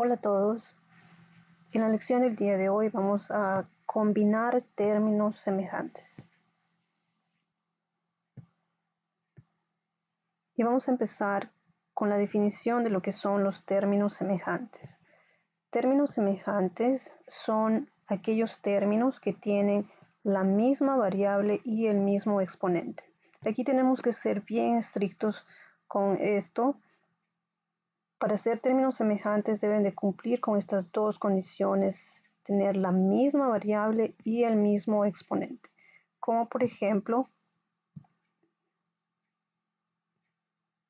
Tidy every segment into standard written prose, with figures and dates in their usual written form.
Hola a todos. En la lección del día de hoy vamos a combinar términos semejantes. Y vamos a empezar con la definición de lo que son los términos semejantes. Términos semejantes son aquellos términos que tienen la misma variable y el mismo exponente. Aquí tenemos que ser bien estrictos con esto. Para ser términos semejantes deben de cumplir con estas dos condiciones, tener la misma variable y el mismo exponente. Como por ejemplo,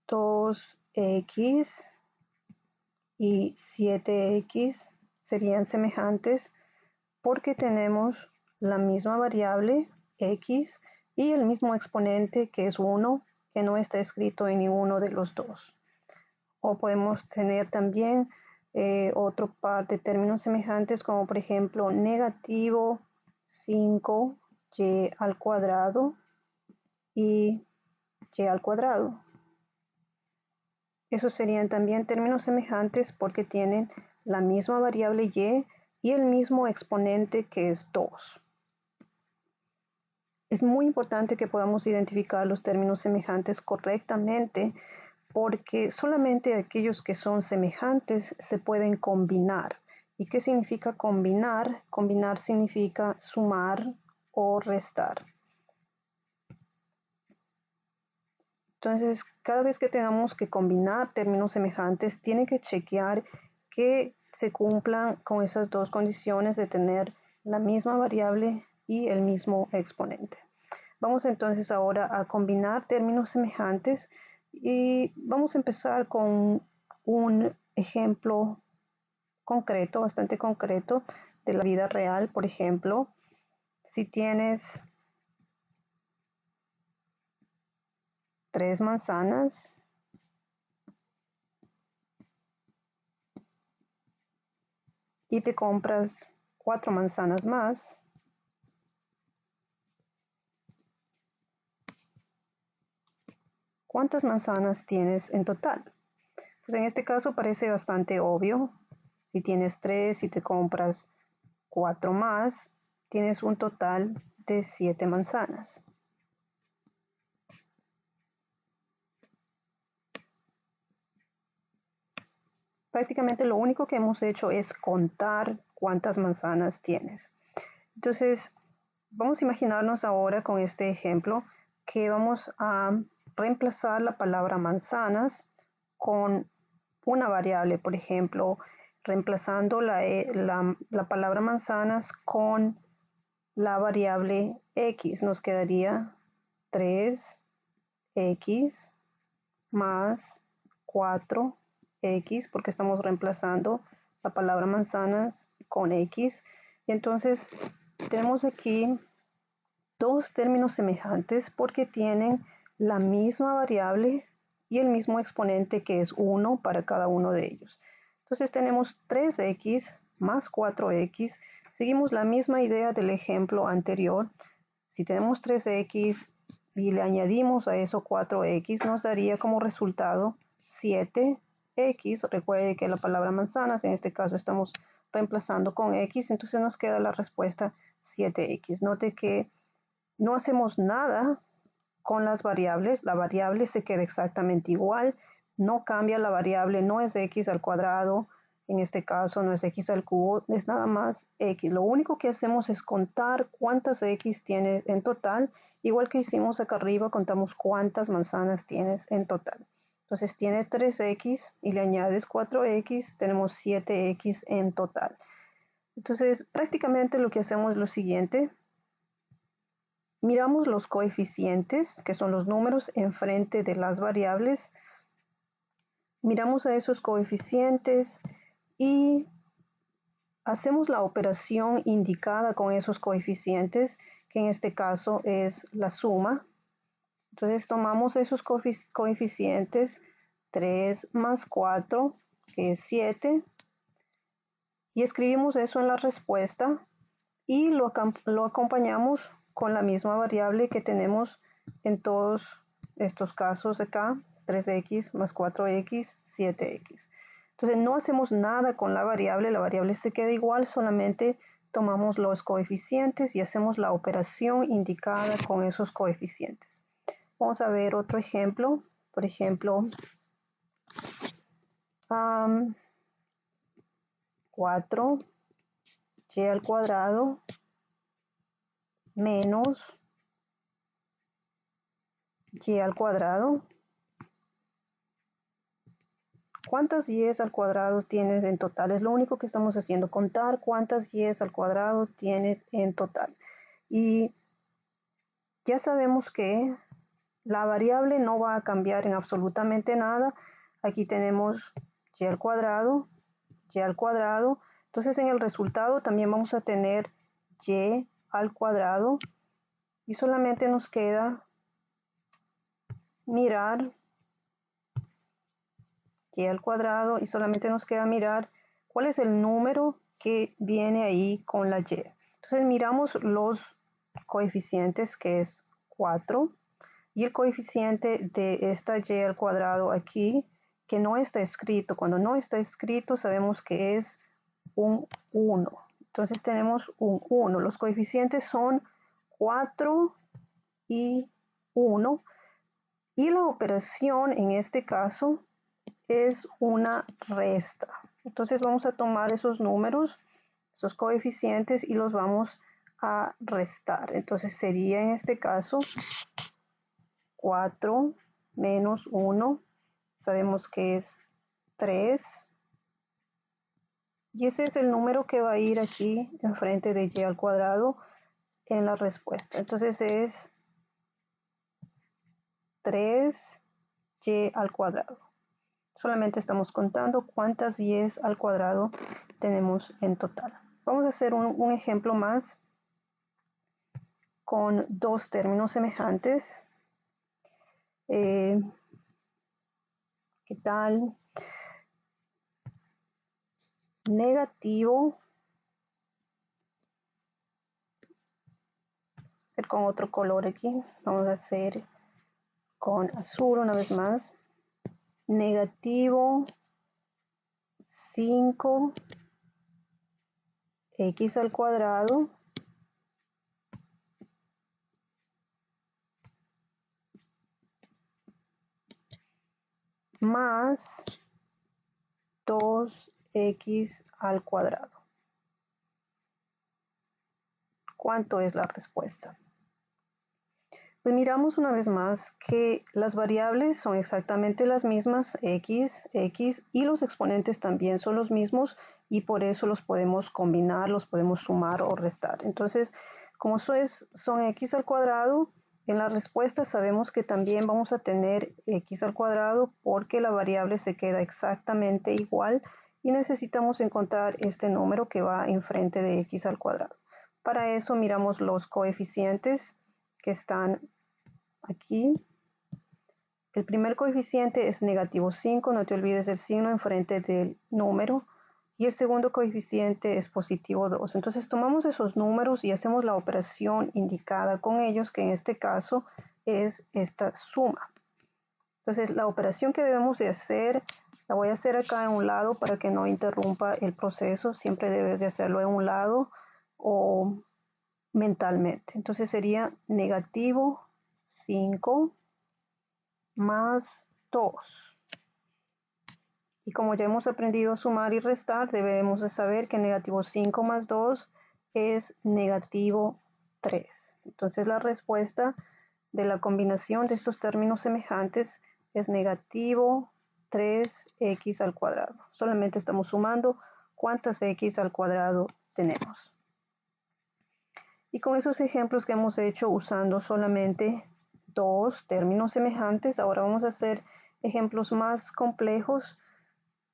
2x y 7x serían semejantes porque tenemos la misma variable x y el mismo exponente que es 1, que no está escrito en ninguno de los dos. O podemos tener también otro par de términos semejantes como por ejemplo negativo 5y al cuadrado y y al cuadrado. Esos serían también términos semejantes porque tienen la misma variable y el mismo exponente que es 2. Es muy importante que podamos identificar los términos semejantes correctamente porque solamente aquellos que son semejantes se pueden combinar. ¿Y qué significa combinar? Combinar significa sumar o restar. Entonces, cada vez que tengamos que combinar términos semejantes, tiene que chequear que se cumplan con esas dos condiciones de tener la misma variable y el mismo exponente. Vamos entonces ahora a combinar términos semejantes y vamos a empezar con un ejemplo concreto, bastante concreto de la vida real. Por ejemplo, si tienes 3 manzanas y te compras 4 manzanas más, ¿cuántas manzanas tienes en total? Pues en este caso parece bastante obvio. Si tienes 3 y te compras 4 más, tienes un total de 7 manzanas. Prácticamente lo único que hemos hecho es contar cuántas manzanas tienes. Entonces, vamos a imaginarnos ahora con este ejemplo que vamos a reemplazar la palabra manzanas con una variable, por ejemplo, reemplazando la palabra manzanas con la variable x, nos quedaría 3x más 4x, porque estamos reemplazando la palabra manzanas con x. Entonces, tenemos aquí dos términos semejantes porque tienen la misma variable y el mismo exponente que es 1 para cada uno de ellos. Entonces tenemos 3x más 4x. Seguimos la misma idea del ejemplo anterior. Si tenemos 3x y le añadimos a eso 4x, nos daría como resultado 7x. Recuerde que la palabra manzanas, en este caso estamos reemplazando con x, entonces nos queda la respuesta 7x. Note que no hacemos nada con las variables, la variable se queda exactamente igual, no cambia la variable, no es x al cuadrado, en este caso no es x al cubo, es nada más x. Lo único que hacemos es contar cuántas x tienes en total, igual que hicimos acá arriba, contamos cuántas manzanas tienes en total. Entonces tienes 3x y le añades 4x, tenemos 7x en total. Entonces prácticamente lo que hacemos es lo siguiente. Miramos los coeficientes, que son los números enfrente de las variables. Miramos a esos coeficientes y hacemos la operación indicada con esos coeficientes, que en este caso es la suma. Entonces tomamos esos coeficientes, 3 más 4, que es 7, y escribimos eso en la respuesta y lo acompañamos con la misma variable que tenemos en todos estos casos acá, 3x más 4x, 7x. Entonces no hacemos nada con la variable se queda igual, solamente tomamos los coeficientes y hacemos la operación indicada con esos coeficientes. Vamos a ver otro ejemplo. Por ejemplo, 4y al cuadrado menos y al cuadrado. ¿Cuántas y al cuadrado tienes en total? Es lo único que estamos haciendo, contar cuántas y al cuadrado tienes en total. Y ya sabemos que la variable no va a cambiar en absolutamente nada. Aquí tenemos y al cuadrado, y al cuadrado. Entonces en el resultado también vamos a tener y al cuadrado. Y solamente nos queda mirar y al cuadrado y solamente nos queda mirar cuál es el número que viene ahí con la y. Entonces miramos los coeficientes, que es 4, y el coeficiente de esta y al cuadrado aquí, que no está escrito. Cuando no está escrito sabemos que es un 1. Entonces tenemos un 1. Los coeficientes son 4 y 1. Y la operación en este caso es una resta. Entonces vamos a tomar esos números, esos coeficientes, y los vamos a restar. Entonces sería en este caso 4 menos 1. Sabemos que es 3. Y ese es el número que va a ir aquí enfrente de y al cuadrado en la respuesta. Entonces es 3y al cuadrado. Solamente estamos contando cuántas y al cuadrado tenemos en total. Vamos a hacer un ejemplo más con dos términos semejantes. ¿Qué tal? Negativo. Hacer con otro color aquí. Vamos a hacer con azul una vez más. Negativo 5x al cuadrado más 2x al cuadrado. ¿Cuánto es la respuesta? Pues miramos una vez más que las variables son exactamente las mismas, x, y los exponentes también son los mismos, y por eso los podemos combinar, los podemos sumar o restar. Entonces, como son x al cuadrado, en la respuesta sabemos que también vamos a tener x al cuadrado porque la variable se queda exactamente igual y necesitamos encontrar este número que va enfrente de x al cuadrado. Para eso miramos los coeficientes que están aquí. El primer coeficiente es negativo 5, no te olvides del signo enfrente del número. Y el segundo coeficiente es positivo 2. Entonces tomamos esos números y hacemos la operación indicada con ellos, que en este caso es esta suma. Entonces la operación que debemos de hacer, la voy a hacer acá en un lado para que no interrumpa el proceso. Siempre debes de hacerlo en un lado o mentalmente. Entonces sería negativo 5 más 2. Y como ya hemos aprendido a sumar y restar, debemos de saber que negativo 5 más 2 es negativo 3. Entonces la respuesta de la combinación de estos términos semejantes es negativo 3x al cuadrado. Solamente estamos sumando cuántas x al cuadrado tenemos. Y con esos ejemplos que hemos hecho usando solamente dos términos semejantes, ahora vamos a hacer ejemplos más complejos,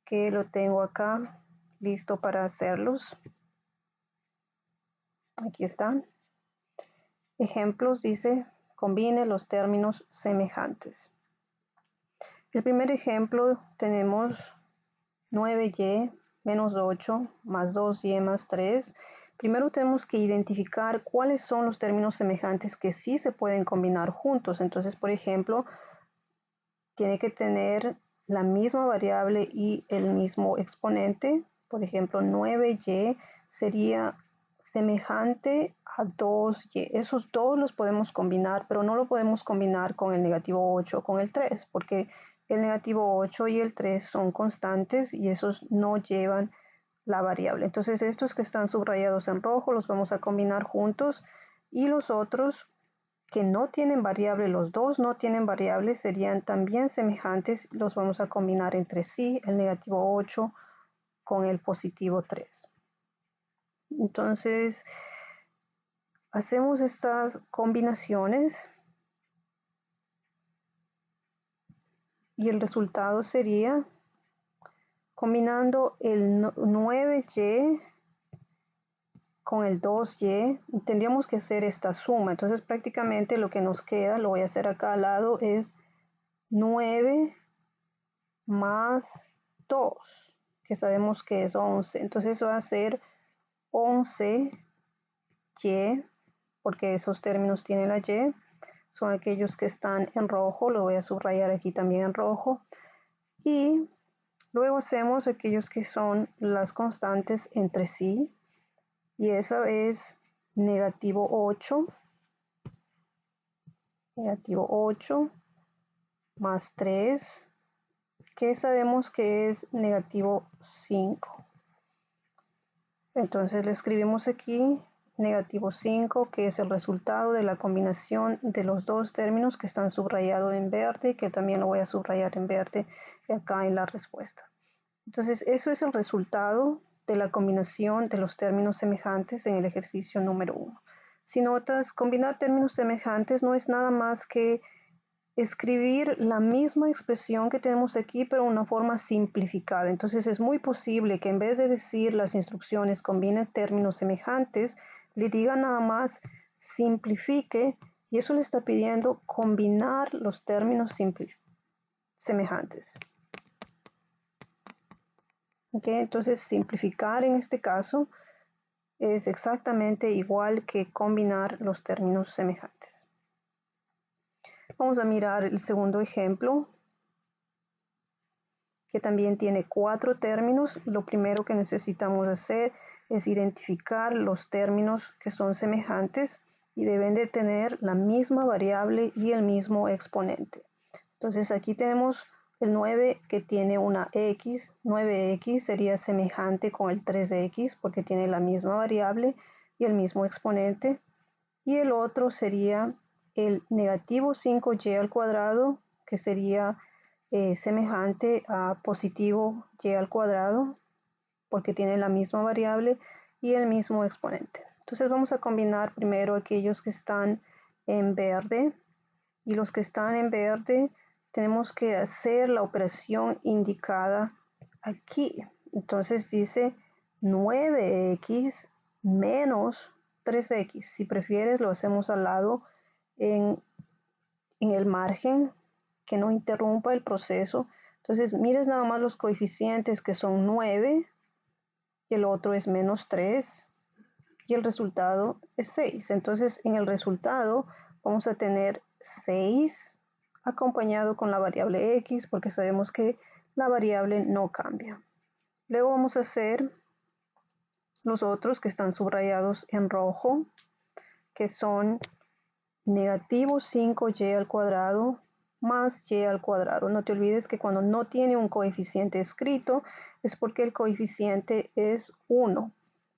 que lo tengo acá listo para hacerlos. Aquí están. Ejemplos, dice, combine los términos semejantes. El primer ejemplo tenemos 9y menos 8 más 2y más 3. Primero tenemos que identificar cuáles son los términos semejantes que sí se pueden combinar juntos. Entonces, por ejemplo, tiene que tener la misma variable y el mismo exponente. Por ejemplo, 9y sería semejante a 2y. Esos dos los podemos combinar, pero no lo podemos combinar con el negativo 8 o con el 3, porque el negativo 8 y el 3 son constantes y esos no llevan la variable. Entonces estos que están subrayados en rojo los vamos a combinar juntos, y los otros que no tienen variable, los dos no tienen variable, serían también semejantes, los vamos a combinar entre sí, el negativo 8 con el positivo 3. Entonces hacemos estas combinaciones y el resultado sería, combinando el 9y con el 2y, tendríamos que hacer esta suma. Entonces prácticamente lo que nos queda, lo voy a hacer acá al lado, es 9 más 2, que sabemos que es 11. Entonces va a ser 11y, porque esos términos tienen la y, son aquellos que están en rojo, lo voy a subrayar aquí también en rojo. Y luego hacemos aquellos que son las constantes entre sí, y esa es negativo 8 más 3, que sabemos que es negativo 5. Entonces le escribimos aquí negativo 5, que es el resultado de la combinación de los dos términos que están subrayados en verde, que también lo voy a subrayar en verde acá en la respuesta. Entonces eso es el resultado de la combinación de los términos semejantes en el ejercicio número 1. Si notas, combinar términos semejantes no es nada más que escribir la misma expresión que tenemos aquí, pero de una forma simplificada. Entonces es muy posible que en vez de decir las instrucciones combinen términos semejantes, le diga nada más simplifique, y eso le está pidiendo combinar los términos semejantes. Okay, entonces simplificar en este caso es exactamente igual que combinar los términos semejantes. Vamos a mirar el segundo ejemplo, que también tiene 4 términos. Lo primero que necesitamos hacer es identificar los términos que son semejantes y deben de tener la misma variable y el mismo exponente. Entonces aquí tenemos el 9 que tiene una x, 9x sería semejante con el 3x porque tiene la misma variable y el mismo exponente. Y el otro sería el negativo 5y al cuadrado, que sería semejante a positivo y al cuadrado porque tiene la misma variable y el mismo exponente. Entonces vamos a combinar primero aquellos que están en verde, y los que están en verde tenemos que hacer la operación indicada aquí. Entonces dice 9x menos 3x. Si prefieres lo hacemos al lado en el margen, que no interrumpa el proceso. Entonces mires nada más los coeficientes, que son 9 y el otro es menos 3 y el resultado es 6. Entonces en el resultado vamos a tener 6 acompañado con la variable x, porque sabemos que la variable no cambia. Luego vamos a hacer los otros que están subrayados en rojo, que son negativo 5y al cuadrado más y al cuadrado. No te olvides que cuando no tiene un coeficiente escrito es porque el coeficiente es 1.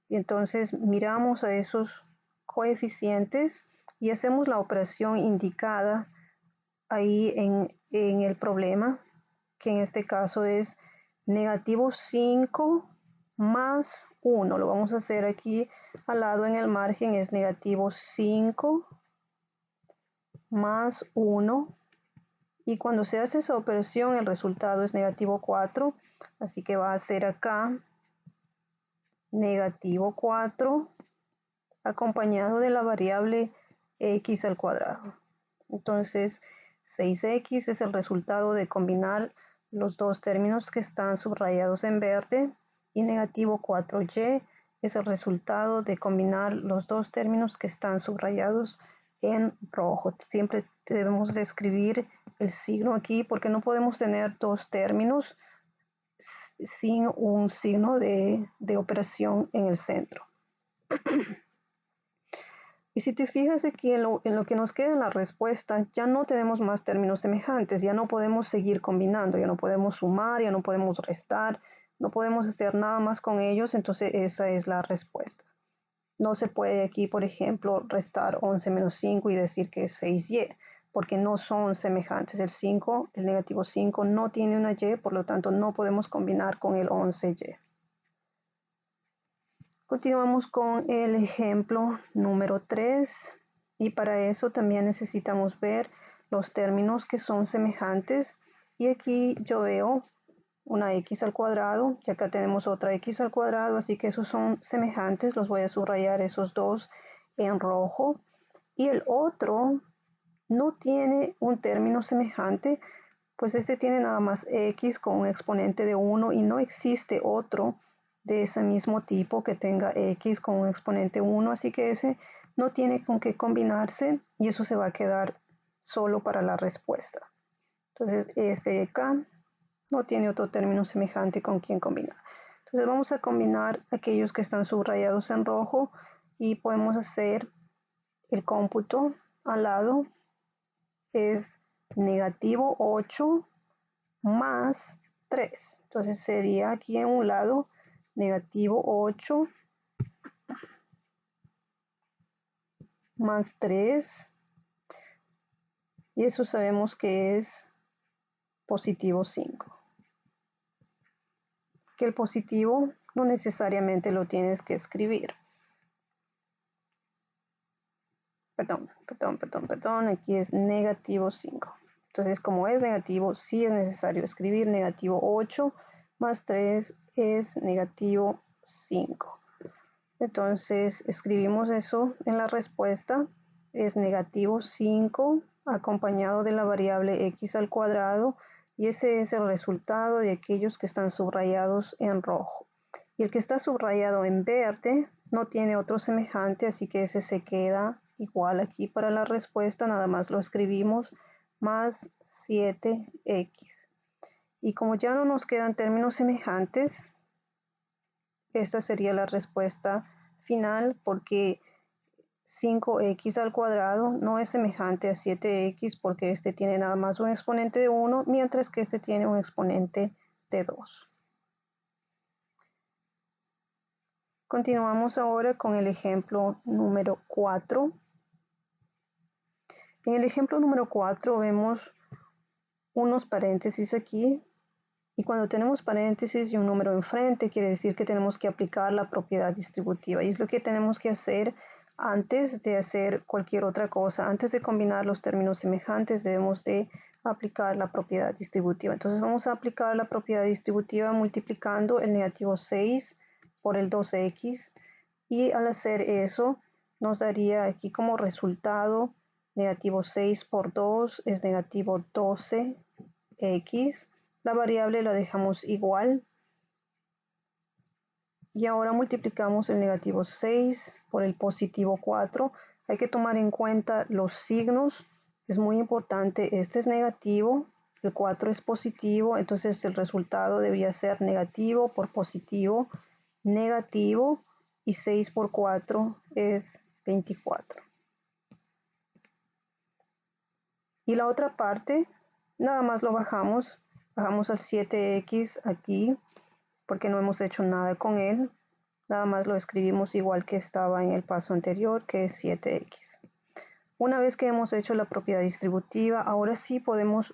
Y entonces miramos a esos coeficientes y hacemos la operación indicada ahí en el problema, que en este caso es negativo 5 más 1. Lo vamos a hacer aquí al lado en el margen, es negativo 5 más 1, y cuando se hace esa operación el resultado es negativo 4, así que va a ser acá negativo 4 acompañado de la variable x al cuadrado. Entonces 6x es el resultado de combinar los dos términos que están subrayados en verde, y negativo 4y es el resultado de combinar los dos términos que están subrayados en rojo. Siempre debemos de escribir el signo aquí porque no podemos tener dos términos sin un signo de operación en el centro. Y si te fijas aquí en lo que nos queda en la respuesta, ya no tenemos más términos semejantes, ya no podemos seguir combinando, ya no podemos sumar, ya no podemos restar, no podemos hacer nada más con ellos, entonces esa es la respuesta. No se puede aquí, por ejemplo, restar 11 menos 5 y decir que es 6y, porque no son semejantes. El 5, el negativo 5 no tiene una y, por lo tanto no podemos combinar con el 11y. Continuamos con el ejemplo número 3 y para eso también necesitamos ver los términos que son semejantes y aquí yo veo una x al cuadrado y acá tenemos otra x al cuadrado, así que esos son semejantes, los voy a subrayar esos dos en rojo y el otro no tiene un término semejante, pues este tiene nada más x con un exponente de 1 y no existe otro de ese mismo tipo que tenga x con un exponente 1, así que ese no tiene con qué combinarse y eso se va a quedar solo para la respuesta. Entonces este de acá no tiene otro término semejante con quien combinar. Entonces vamos a combinar aquellos que están subrayados en rojo y podemos hacer el cómputo al lado. Es negativo 8 más 3. Entonces sería aquí en un lado negativo 8 más 3. Y eso sabemos que es positivo 5. Que el positivo no necesariamente lo tienes que escribir. Perdón, aquí es negativo 5. Entonces, como es negativo, sí es necesario escribir negativo 8 más 3 es negativo 5. Entonces, escribimos eso en la respuesta. Es negativo 5 acompañado de la variable x al cuadrado y ese es el resultado de aquellos que están subrayados en rojo. Y el que está subrayado en verde no tiene otro semejante, así que ese se queda igual aquí para la respuesta, nada más lo escribimos más 7x. Y como ya no nos quedan términos semejantes, esta sería la respuesta final porque 5x al cuadrado no es semejante a 7x porque este tiene nada más un exponente de 1, mientras que este tiene un exponente de 2. Continuamos ahora con el ejemplo número 4. En el ejemplo número 4 vemos unos paréntesis aquí y cuando tenemos paréntesis y un número enfrente quiere decir que tenemos que aplicar la propiedad distributiva y es lo que tenemos que hacer antes de hacer cualquier otra cosa. Antes de combinar los términos semejantes debemos de aplicar la propiedad distributiva. Entonces vamos a aplicar la propiedad distributiva multiplicando el negativo 6 por el 2x y al hacer eso nos daría aquí como resultado negativo 6 por 2 es negativo 12x. La variable la dejamos igual. Y ahora multiplicamos el negativo 6 por el positivo 4. Hay que tomar en cuenta los signos. Es muy importante. Este es negativo, el 4 es positivo. Entonces el resultado debía ser negativo por positivo, negativo. Y 6 por 4 es 24. Y la otra parte, nada más lo bajamos. Bajamos al 7x aquí porque no hemos hecho nada con él. Nada más lo escribimos igual que estaba en el paso anterior, que es 7x. Una vez que hemos hecho la propiedad distributiva, ahora sí podemos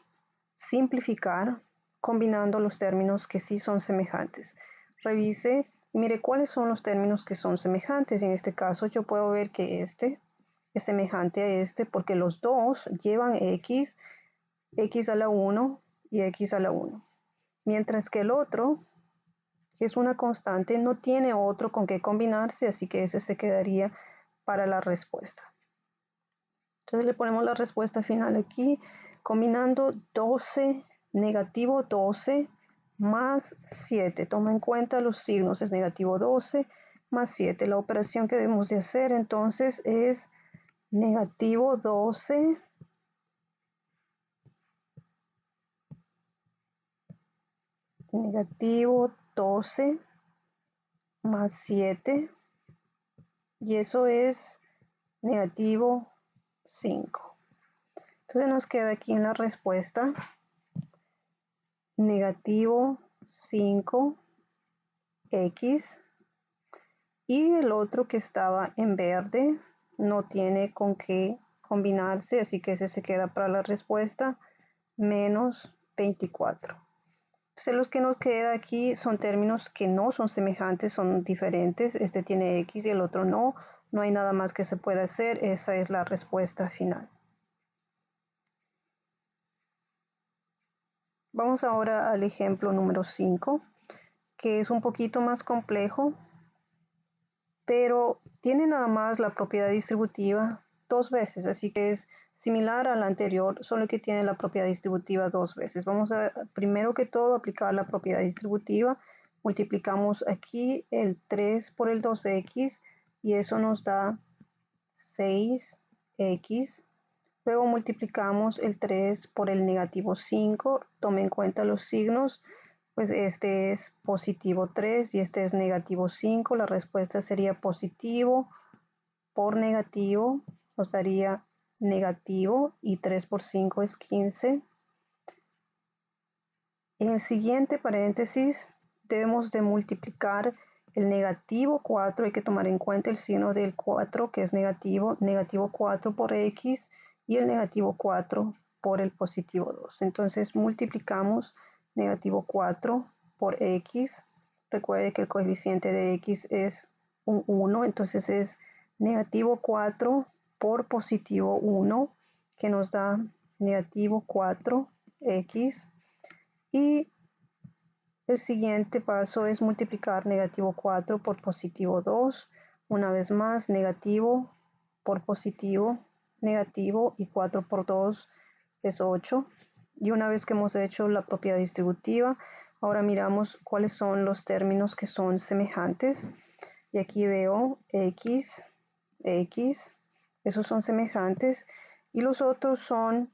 simplificar combinando los términos que sí son semejantes. Revise y mire cuáles son los términos que son semejantes. En este caso yo puedo ver que este es semejante a este porque los dos llevan x, x a la 1 y x a la 1. Mientras que el otro, que es una constante, no tiene otro con qué combinarse, así que ese se quedaría para la respuesta. Entonces le ponemos la respuesta final aquí, combinando 12, negativo 12 más 7. Toma en cuenta los signos, es negativo 12 más 7. La operación que debemos de hacer entonces es negativo 12 negativo 12 más 7, y eso es negativo 5. Entonces nos queda aquí en la respuesta negativo 5x, y el otro que estaba en verde no tiene con qué combinarse, así que ese se queda para la respuesta menos 24. Entonces los que nos queda aquí son términos que no son semejantes, son diferentes. Este tiene x y el otro no. No hay nada más que se pueda hacer. Esa es la respuesta final. Vamos ahora al ejemplo número 5, que es un poquito más complejo, pero tiene nada más la propiedad distributiva dos veces, así que es similar a la anterior, solo que tiene la propiedad distributiva dos veces. Vamos a, primero que todo, aplicar la propiedad distributiva. Multiplicamos aquí el 3 por el 2x y eso nos da 6x. Luego multiplicamos el 3 por el negativo 5. Tome en cuenta los signos. Pues este es positivo 3 y este es negativo 5. La respuesta sería positivo por negativo, nos daría negativo, y 3 por 5 es 15. En el siguiente paréntesis debemos de multiplicar el negativo 4, hay que tomar en cuenta el signo del 4 que es negativo, negativo 4 por x, y el negativo 4 por el positivo 2. Entonces multiplicamos negativo 4 por x. Recuerde que el coeficiente de x es un 1, entonces es negativo 4 por positivo 1, que nos da negativo 4x. Y el siguiente paso es multiplicar negativo 4 por positivo 2. Una vez más, negativo por positivo, negativo, y 4 por 2 es 8. Y una vez que hemos hecho la propiedad distributiva, ahora miramos cuáles son los términos que son semejantes. Y aquí veo x, x, esos son semejantes. Y los otros son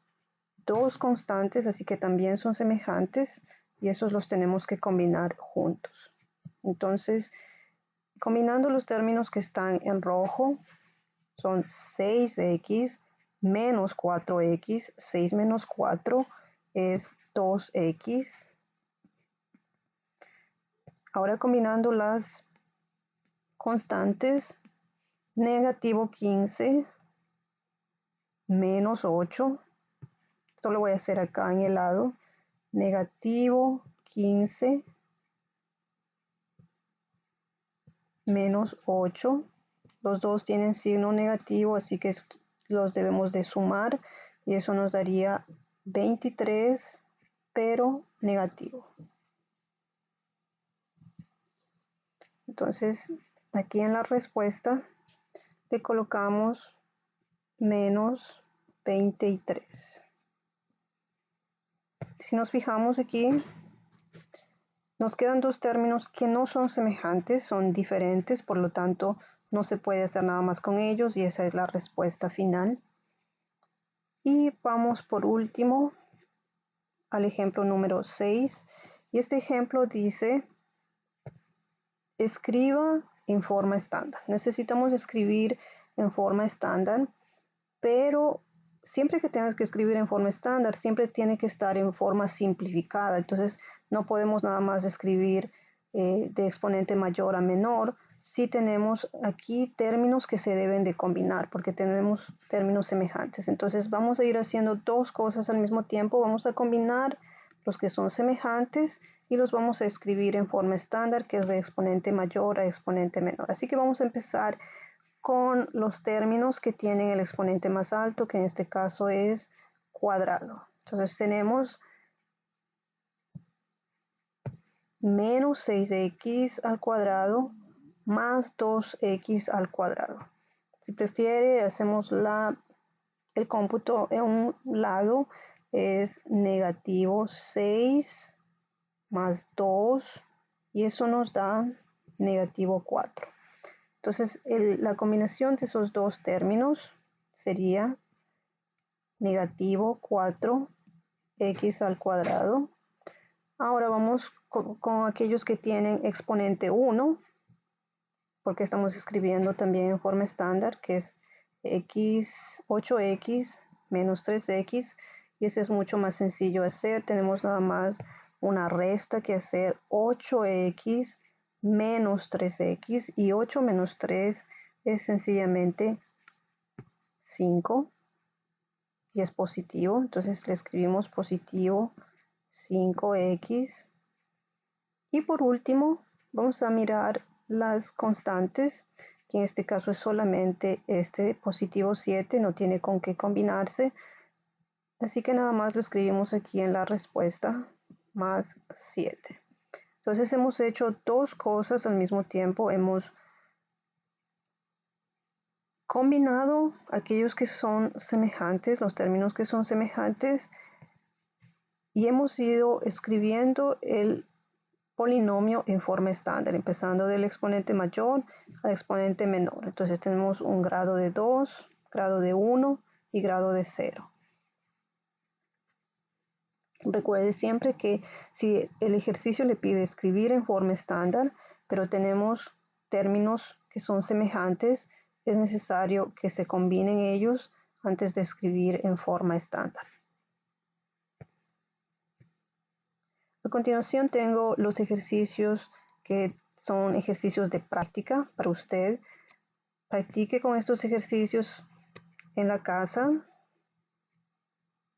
dos constantes, así que también son semejantes, y esos los tenemos que combinar juntos. Entonces, combinando los términos que están en rojo, son 6x menos 4x. 6 menos 4 es 2x. Ahora combinando las constantes, negativo 15 menos 8. Esto lo voy a hacer acá en el lado. Negativo 15 menos 8. Los dos tienen signo negativo, así que los debemos de sumar, y eso nos daría 23, pero negativo. Entonces, aquí en la respuesta le colocamos menos 23. Si nos fijamos aquí, nos quedan dos términos que no son semejantes, son diferentes, por lo tanto no se puede hacer nada más con ellos, y esa es la respuesta final. Y vamos por último al ejemplo número 6. Y este ejemplo dice, escriba en forma estándar. Necesitamos escribir en forma estándar, pero siempre que tengas que escribir en forma estándar, siempre tiene que estar en forma simplificada. Entonces no podemos nada más escribir de exponente mayor a menor. Sí tenemos aquí términos que se deben de combinar, porque tenemos términos semejantes. Entonces vamos a ir haciendo dos cosas al mismo tiempo. Vamos a combinar los que son semejantes y los vamos a escribir en forma estándar, que es de exponente mayor a exponente menor. Así que vamos a empezar con los términos que tienen el exponente más alto, que en este caso es cuadrado. Entonces tenemos menos 6x al cuadrado más 2x al cuadrado. Si prefiere, hacemos el cómputo en un lado, es negativo 6 más 2, y eso nos da negativo 4. Entonces la combinación de esos dos términos sería negativo 4x al cuadrado. Ahora vamos con aquellos que tienen exponente 1, porque estamos escribiendo también en forma estándar, que es 8x menos 3x, y ese es mucho más sencillo de hacer. Tenemos nada más una resta que hacer, 8x menos 3x, y 8 menos 3 es sencillamente 5, y es positivo, entonces le escribimos positivo 5x. Y por último, vamos a mirar las constantes, que en este caso es solamente este positivo 7, no tiene con qué combinarse. Así que nada más lo escribimos aquí en la respuesta, más 7. Entonces hemos hecho dos cosas al mismo tiempo. Hemos combinado aquellos que son semejantes, los términos que son semejantes, y hemos ido escribiendo el polinomio en forma estándar, empezando del exponente mayor al exponente menor. Entonces tenemos un grado de 2, grado de 1 y grado de 0. Recuerde siempre que si el ejercicio le pide escribir en forma estándar, pero tenemos términos que son semejantes, es necesario que se combinen ellos antes de escribir en forma estándar. A continuación tengo los ejercicios que son ejercicios de práctica para usted. Practique con estos ejercicios en la casa.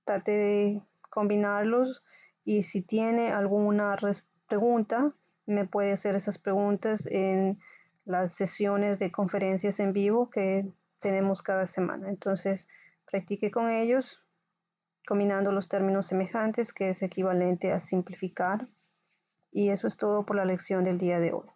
Trate de combinarlos, y si tiene alguna pregunta, me puede hacer esas preguntas en las sesiones de conferencias en vivo que tenemos cada semana. Entonces, practique con ellos, combinando los términos semejantes, que es equivalente a simplificar. Y eso es todo por la lección del día de hoy.